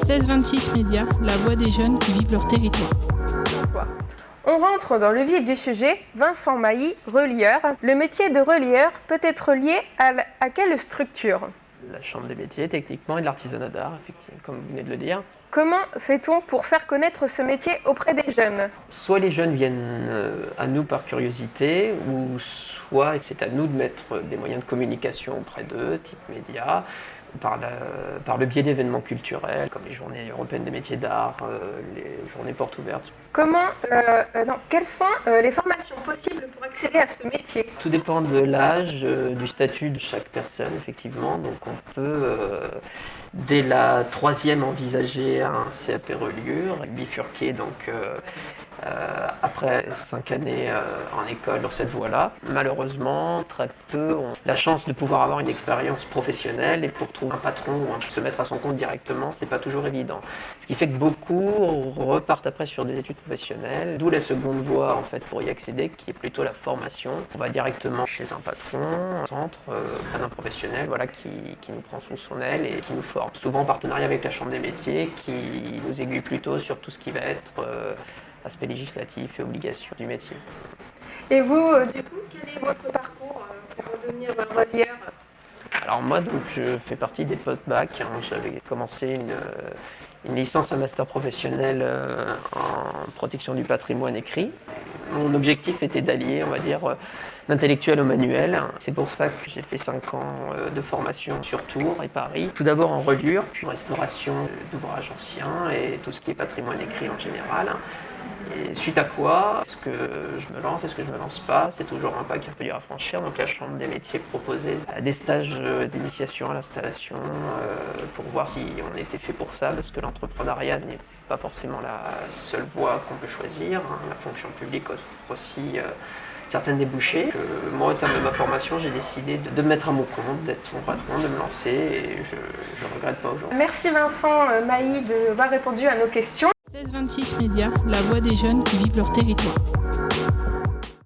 16-26 Médias, la voix des jeunes qui vivent leur territoire. On rentre dans le vif du sujet. Vincent Mailly, relieur. Le métier de relieur peut être lié à quelle structure ? La Chambre des métiers, techniquement, et de l'artisanat d'art, effectivement, comme vous venez de le dire. Comment fait-on pour faire connaître ce métier auprès des jeunes ? Soit les jeunes viennent à nous par curiosité, ou soit c'est à nous de mettre des moyens de communication auprès d'eux, type médias, par le biais d'événements culturels, comme les journées européennes des métiers d'art, les journées portes ouvertes. Quelles sont les formations possibles pour accéder à ce métier ? Tout dépend de l'âge, du statut de chaque personne, effectivement. Donc on peut, dès la 3e, envisager un CAP reliure, bifurquer donc après 5 années en école dans cette voie-là. Malheureusement, très peu ont la chance de pouvoir avoir une expérience professionnelle, et pour trouver un patron ou se mettre à son compte directement, c'est pas toujours évident. Ce qui fait que beaucoup repartent après sur des études professionnelles, d'où la seconde voie en fait pour y accéder, qui est plutôt la formation. On va directement chez un patron, un centre, un professionnel, voilà, qui nous prend sous son aile et qui nous forme. Souvent en partenariat avec la Chambre des métiers, qui nous aiguille plutôt sur tout ce qui va être aspect législatif et obligations du métier. Et vous, du coup, quel est votre parcours pour devenir relieur ? Alors moi, donc, je fais partie des post-bac. J'avais commencé une licence, un master professionnel en protection du patrimoine écrit. Mon objectif était d'allier, on va dire, l'intellectuel au manuel. C'est pour ça que j'ai fait 5 ans de formation sur Tours et Paris. Tout d'abord en reliure, puis en restauration d'ouvrages anciens et tout ce qui est patrimoine écrit en général. Et suite à quoi, est-ce que je me lance, est-ce que je ne me lance pas ? C'est toujours un pas qui est un peu dur à franchir. Donc la Chambre des métiers proposait des stages d'initiation à l'installation pour voir si on était fait pour ça, parce que l'entrepreneuriat n'est pas forcément la seule voie qu'on peut choisir. La fonction publique offre aussi certaines débouchés. Moi, au terme de ma formation, j'ai décidé de me mettre à mon compte, d'être mon patron, de me lancer, et je ne regrette pas aujourd'hui. Merci Vincent Mailly d'avoir répondu à nos questions. 16-26 Médias, la voix des jeunes qui vivent leur territoire.